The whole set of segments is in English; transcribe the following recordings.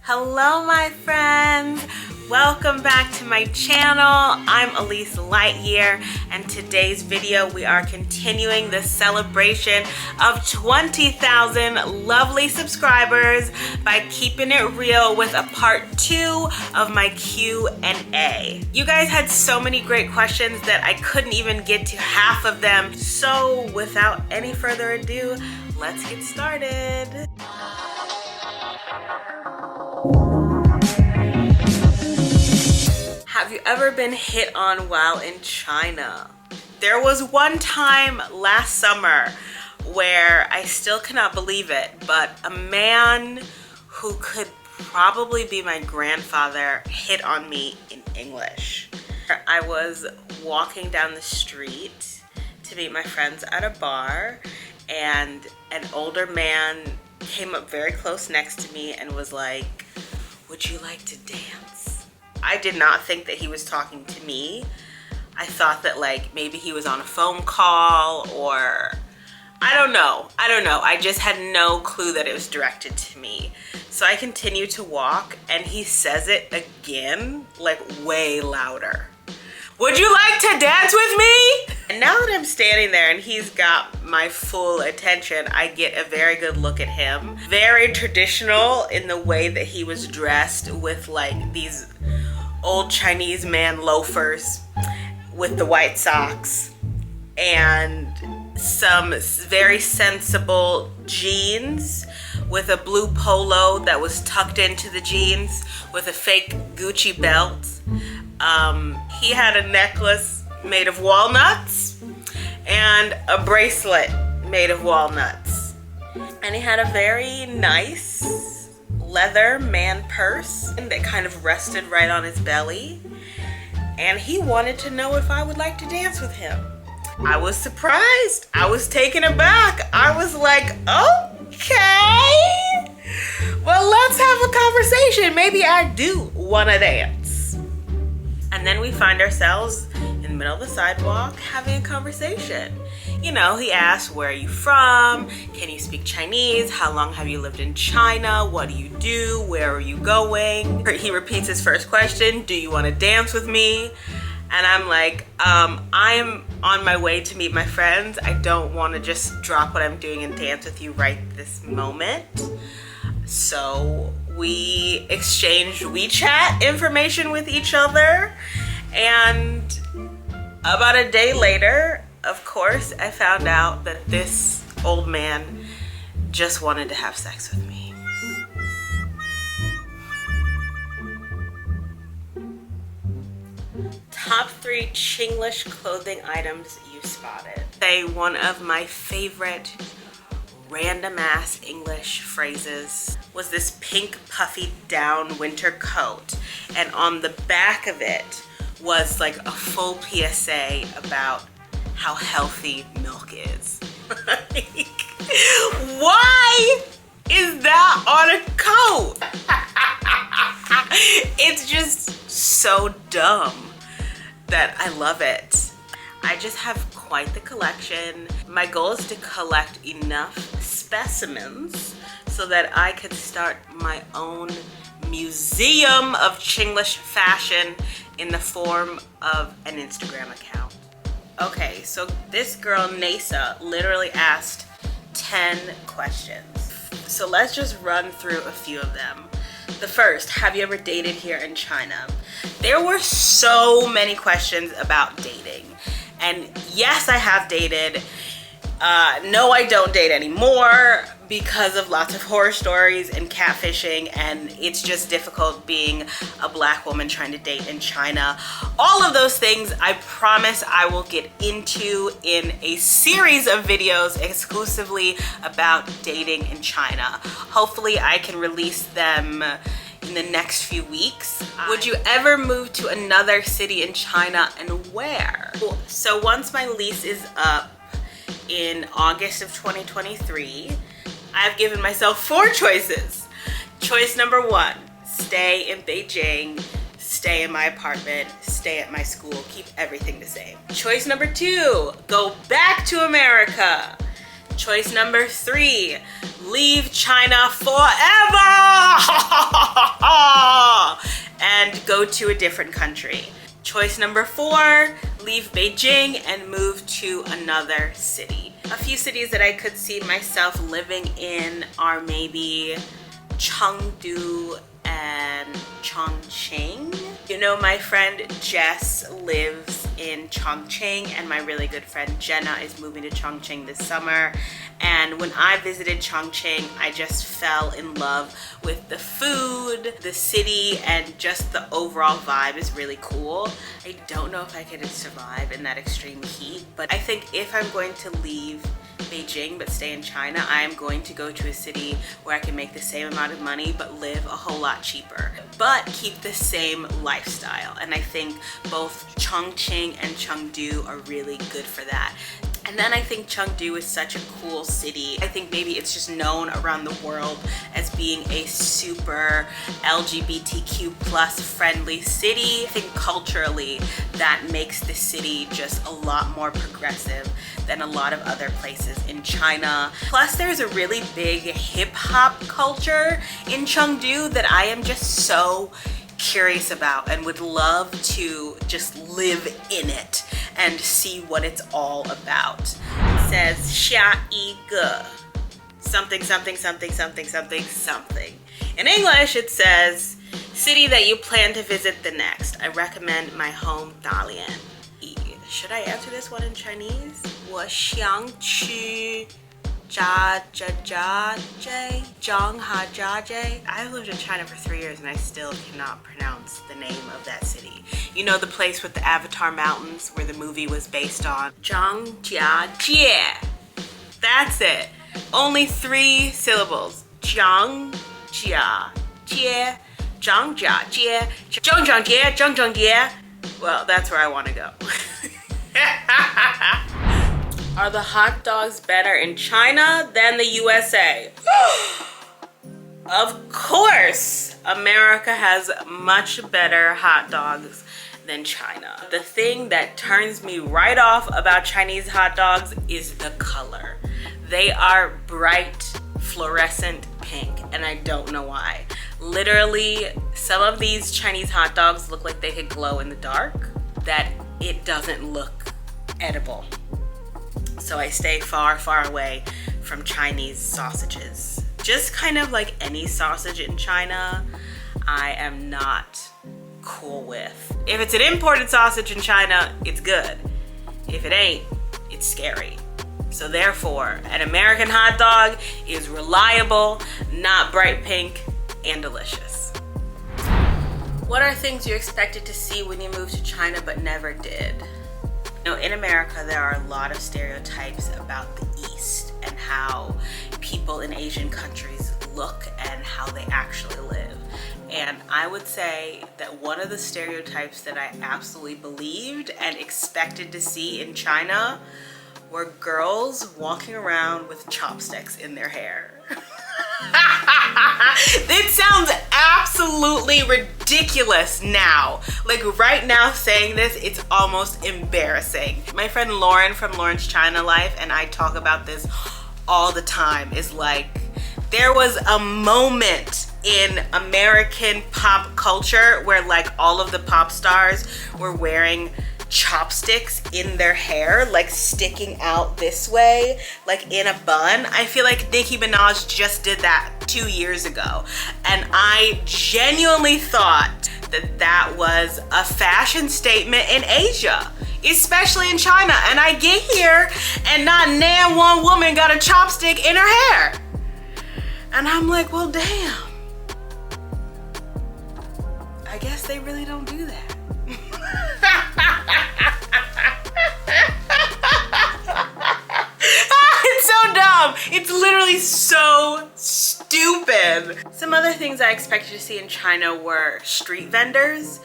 Hello my friends, welcome back to my channel. I'm Aleese Lightyear, and today's video we are continuing the celebration of 20,000 lovely subscribers by keeping it real with a part 2 of my Q&A. You guys had so many great questions that I couldn't even get to half of them, so without any further ado, let's get started. Have you ever been hit on while in China? There was one time last summer where I still cannot believe it, but a man who could probably be my grandfather hit on me in English. I was walking down the street to meet my friends at a bar, and an older man came up very close next to me and was like, "Would you like to dance?" I did not think that he was talking to me. I thought that like maybe he was on a phone call, or I don't know. I just had no clue that it was directed to me. So I continue to walk and he says it again, like way louder. "Would you like to dance with me?" And now that I'm standing there and he's got my full attention, I get a very good look at him. Very traditional in the way that he was dressed, with like these old Chinese man loafers with the white socks and some very sensible jeans with a blue polo that was tucked into the jeans with a fake Gucci belt. He had a necklace made of walnuts and a bracelet made of walnuts. And he had a very nice leather man purse that kind of rested right on his belly. And he wanted to know if I would like to dance with him. I was surprised. I was taken aback. I was like, okay, well, let's have a conversation. Maybe I do want to dance. And then we find ourselves in the middle of the sidewalk having a conversation. You know, he asked, "Where are you from? Can you speak Chinese? How long have you lived in China? What do you do? Where are you going?" He repeats his first question, "Do you want to dance with me?" And I'm like, I'm on my way to meet my friends. I don't want to just drop what I'm doing and dance with you right this moment. So we exchanged WeChat information with each other, and about a day later, of course, I found out that this old man just wanted to have sex with me. Top 3 Chinglish clothing items you spotted. Say one of my favorite random ass English phrases was this pink puffy down winter coat, and on the back of it was like a full PSA about how healthy milk is. Like, why is that on a coat? It's just so dumb that I love it. I just have quite the collection. My goal is to collect enough specimens so that I could start my own museum of Chinglish fashion in the form of an Instagram account. Okay, so this girl, Nasa, literally asked 10 questions. So let's just run through a few of them. The first, have you ever dated here in China? There were so many questions about dating. And yes, I have dated. No, I don't date anymore because of lots of horror stories and catfishing, and it's just difficult being a black woman trying to date in China. All of those things I promise I will get into in a series of videos exclusively about dating in China. Hopefully I can release them in the next few weeks. Would you ever move to another city in China, and where? So once my lease is up in August of 2023, I've given myself 4 choices. Choice number 1, stay in Beijing, stay in my apartment, stay at my school, keep everything the same. Choice number 2, go back to America. Choice number 3, leave China forever. go to a different country. Choice number 4, leave Beijing and move to another city. A few cities that I could see myself living in are maybe Chengdu and Chongqing. You know, my friend Jess lives in Chongqing, and my really good friend Jenna is moving to Chongqing this summer. And when I visited Chongqing, I just fell in love with the food, the city, and just the overall vibe is really cool. I don't know if I could survive in that extreme heat, but I think if I'm going to leave Beijing but stay in China, I am going to go to a city where I can make the same amount of money but live a whole lot cheaper, but keep the same lifestyle. And I think both Chongqing and Chengdu are really good for that. And then I think Chengdu is such a cool city. I think maybe it's just known around the world as being a super LGBTQ plus friendly city. I think culturally that makes the city just a lot more progressive than a lot of other places in China. Plus there's a really big hip hop culture in Chengdu that I am just so curious about and would love to just live in it and see what it's all about. It says 下一个 something something something something something something. In English it says city that you plan to visit the next. I recommend my home Dalian. Should I answer this one in Chinese? 我想去 I've lived in China for 3 years and I still cannot pronounce the name of that city. You know the place with the Avatar Mountains where the movie was based on? Zhangjiajie. That's it. Only 3 syllables. Zhangjiajie, Zhangjiajie, Zhangjiajie, Zhangjiajie. Well, that's where I want to go. Are the hot dogs better in China than the USA? Of course, America has much better hot dogs than China. The thing that turns me right off about Chinese hot dogs is the color. They are bright, fluorescent pink, and I don't know why. Literally, some of these Chinese hot dogs look like they could glow in the dark, that it doesn't look edible. So I stay far, far away from Chinese sausages. Just kind of like any sausage in China, I am not cool with. If it's an imported sausage in China, it's good. If it ain't, it's scary. So therefore, an American hot dog is reliable, not bright pink, and delicious. What are things you expected to see when you moved to China but never did? You know, in America, there are a lot of stereotypes about the East and how people in Asian countries look and how they actually live. And I would say that one of the stereotypes that I absolutely believed and expected to see in China were girls walking around with chopsticks in their hair. It sounds absolutely ridiculous now. Like right now saying this, it's almost embarrassing. My friend Lauren from Lauren's China Life and I talk about this all the time, is like, there was a moment in American pop culture where like all of the pop stars were wearing chopsticks in their hair, like sticking out this way, like in a bun. I feel like Nicki Minaj just did that 2 years ago. And I genuinely thought that that was a fashion statement in Asia, especially in China. And I get here and not nan one woman got a chopstick in her hair. And I'm like, well, damn. I guess they really don't do that. It's so dumb. It's literally so stupid. Some other things I expected to see in China were street vendors.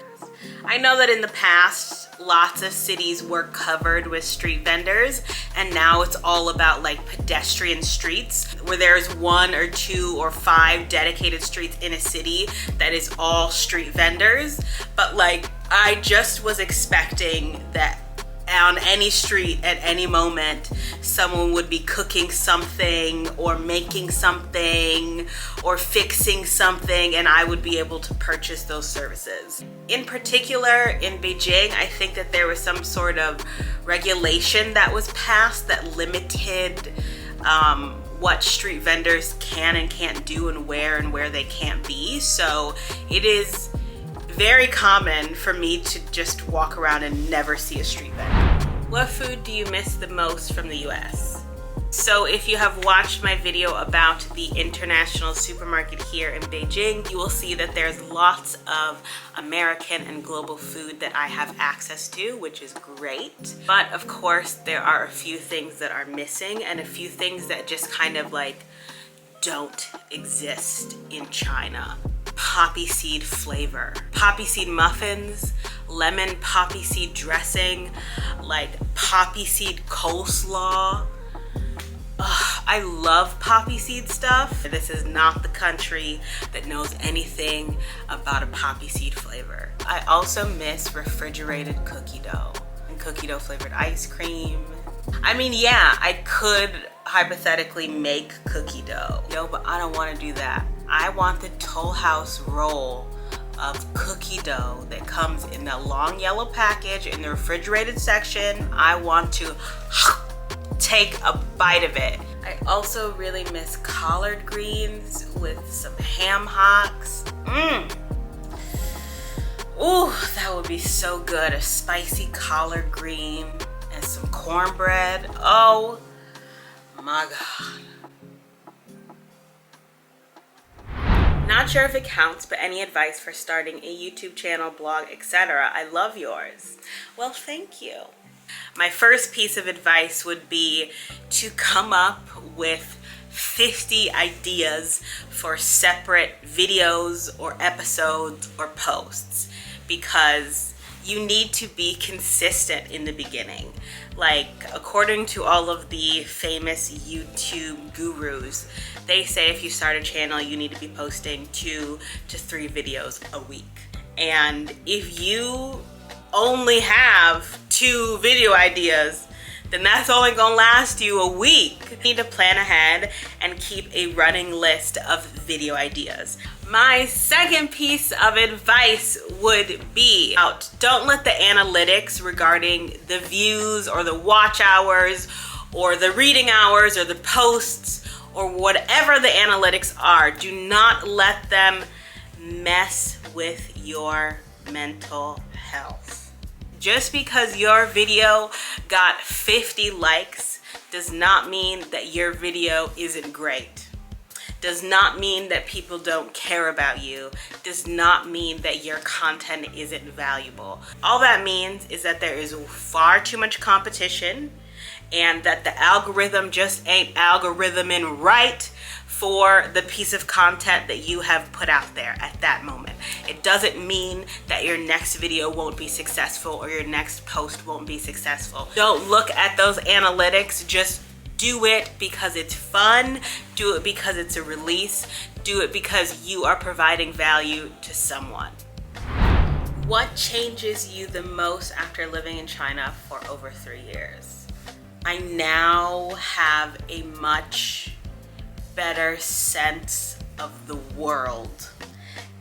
I know that in the past, lots of cities were covered with street vendors, and now it's all about like pedestrian streets where there's 1 or 2 or 5 dedicated streets in a city that is all street vendors. But like, I just was expecting that on any street at any moment, someone would be cooking something or making something or fixing something, and I would be able to purchase those services. In particular, in Beijing, I think that there was some sort of regulation that was passed that limited what street vendors can and can't do and where they can't be. So it is very common for me to just walk around and never see a street vendor. What food do you miss the most from the US? So if you have watched my video about the international supermarket here in Beijing, you will see that there's lots of American and global food that I have access to, which is great. But of course, there are a few things that are missing and a few things that just kind of like don't exist in China. Poppy seed flavor. Poppy seed muffins, lemon poppy seed dressing, like poppy seed coleslaw. Ugh, I love poppy seed stuff. This is not the country that knows anything about a poppy seed flavor. I also miss refrigerated cookie dough and cookie dough flavored ice cream. I mean, yeah, I could hypothetically make cookie dough, but I don't want to do that. I want the Toll House roll of cookie dough that comes in that long yellow package in the refrigerated section. I want to take a bite of it. I also really miss collard greens with some ham hocks. Ooh, that would be so good. A spicy collard green and some cornbread. Oh my God. Not sure if it counts, but any advice for starting a YouTube channel, blog, etc. I love yours. Well, thank you. My first piece of advice would be to come up with 50 ideas for separate videos or episodes or posts, because you need to be consistent in the beginning. Like, according to all of the famous YouTube gurus, they say if you start a channel, you need to be posting 2 to 3 videos a week. And if you only have 2 video ideas, then that's only gonna last you a week. You need to plan ahead and keep a running list of video ideas. My second piece of advice would be don't let the analytics regarding the views or the watch hours or the reading hours or the posts or whatever the analytics are, do not let them mess with your mental health. Just because your video got 50 likes does not mean that your video isn't great. Does not mean that people don't care about you. Does not mean that your content isn't valuable. All that means is that there is far too much competition and that the algorithm just ain't algorithming right for the piece of content that you have put out there at that moment. It doesn't mean that your next video won't be successful or your next post won't be successful. Don't look at those analytics. Just do it because it's fun. Do it because it's a release. Do it because you are providing value to someone. What changes you the most after living in China for over 3 years? I now have a much better sense of the world,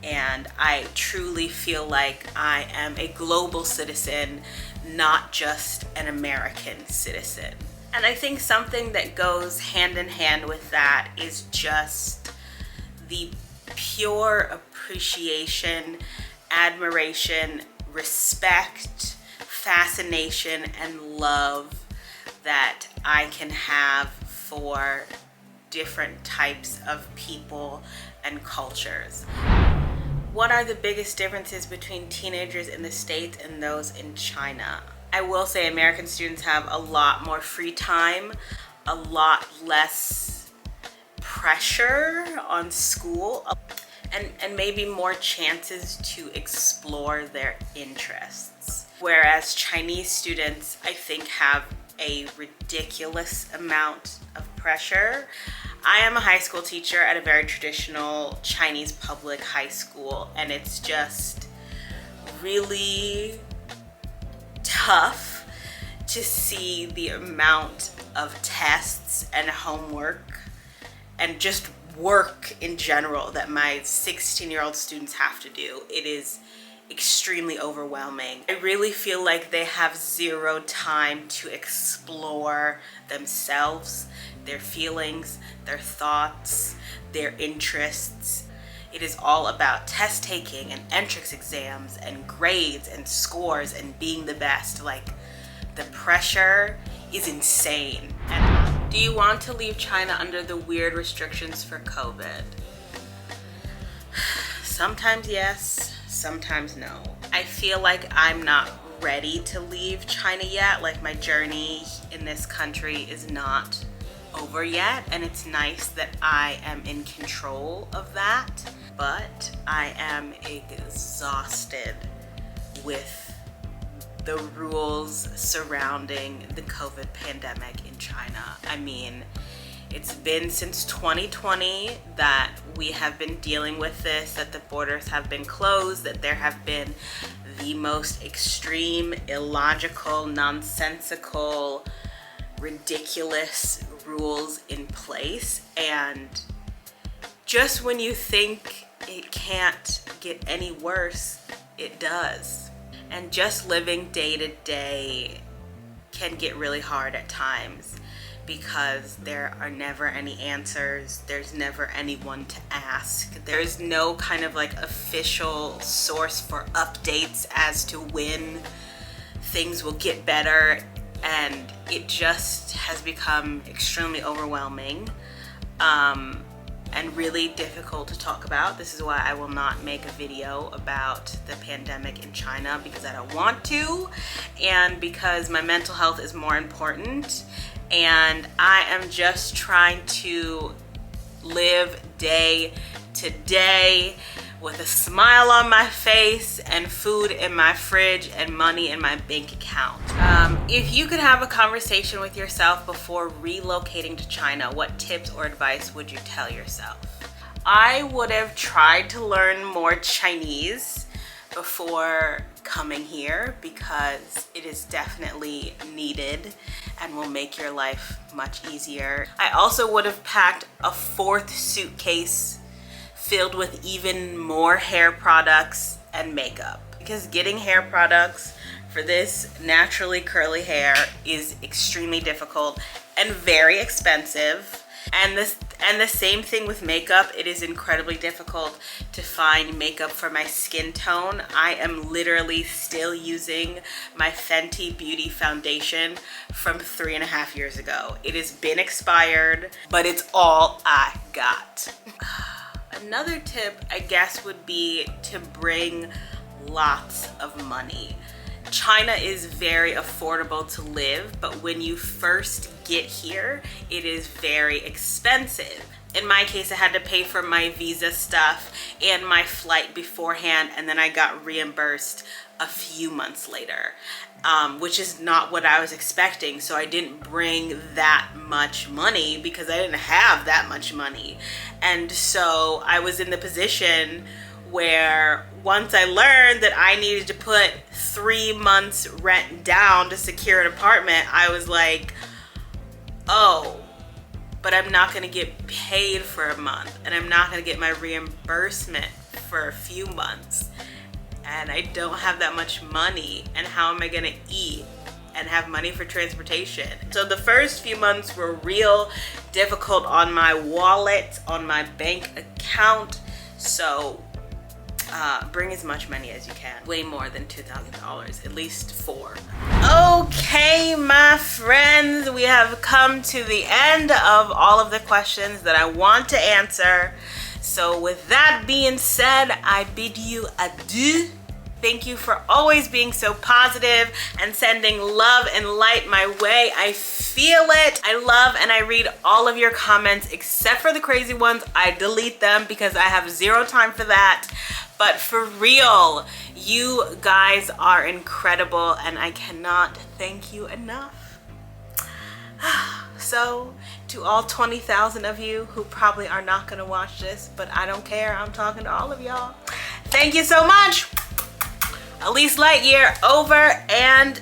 and I truly feel like I am a global citizen, not just an American citizen. And I think something that goes hand in hand with that is just the pure appreciation, admiration, respect, fascination, and love that I can have for different types of people and cultures. What are the biggest differences between teenagers in the States and those in China? I will say American students have a lot more free time, a lot less pressure on school, and maybe more chances to explore their interests. Whereas Chinese students, I think, have a ridiculous amount of pressure. I am a high school teacher at a very traditional Chinese public high school, and it's just really tough to see the amount of tests and homework and just work in general that my 16-year-old students have to do. It is extremely overwhelming. I really feel like they have zero time to explore themselves, their feelings, their thoughts, their interests. It is all about test taking and entrance exams and grades and scores and being the best. Like, the pressure is insane. And do you want to leave China under the weird restrictions for COVID? Sometimes yes, sometimes no. I feel like I'm not ready to leave China yet. Like, my journey in this country is not over yet, and it's nice that I am in control of that, but I am exhausted with the rules surrounding the COVID pandemic in China. I mean, it's been since 2020 that we have been dealing with this, that the borders have been closed, that there have been the most extreme, illogical, nonsensical, ridiculous rules in place. And just when you think it can't get any worse, it does. And just living day to day can get really hard at times because there are never any answers. There's never anyone to ask. There's no kind of like official source for updates as to when things will get better. And it just has become extremely overwhelming and really difficult to talk about. This is why I will not make a video about the pandemic in China, because I don't want to, and because my mental health is more important. And I am just trying to live day to day with a smile on my face and food in my fridge and money in my bank account. If you could have a conversation with yourself before relocating to China, what tips or advice would you tell yourself? I would have tried to learn more Chinese before coming here, because it is definitely needed and will make your life much easier. I also would have packed a 4th suitcase filled with even more hair products and makeup, because getting hair products for this naturally curly hair is extremely difficult and very expensive. And the same thing with makeup. It is incredibly difficult to find makeup for my skin tone. I am literally still using my Fenty Beauty foundation from 3.5 years ago. It has been expired, but it's all I got. Another tip, I guess, would be to bring lots of money. China is very affordable to live, but when you first get here, it is very expensive. In my case, I had to pay for my visa stuff and my flight beforehand, and then I got reimbursed a few months later, which is not what I was expecting. So I didn't bring that much money because I didn't have that much money. And so I was in the position where once I learned that I needed to put 3 months rent down to secure an apartment, I was like, oh, but I'm not gonna get paid for a month, and I'm not gonna get my reimbursement for a few months, and I don't have that much money, and how am I gonna eat and have money for transportation? So the first few months were real difficult on my wallet, on my bank account. So bring as much money as you can. Way more than $2,000, at least 4. Okay, my friends, we have come to the end of all of the questions that I want to answer. So with that being said, I bid you adieu. Thank you for always being so positive and sending love and light my way. I feel it. I love and I read all of your comments except for the crazy ones. I delete them because I have zero time for that. But for real, you guys are incredible and I cannot thank you enough. So to all 20,000 of you who probably are not gonna watch this, but I don't care, I'm talking to all of y'all. Thank you so much. Aleese Lightyear over and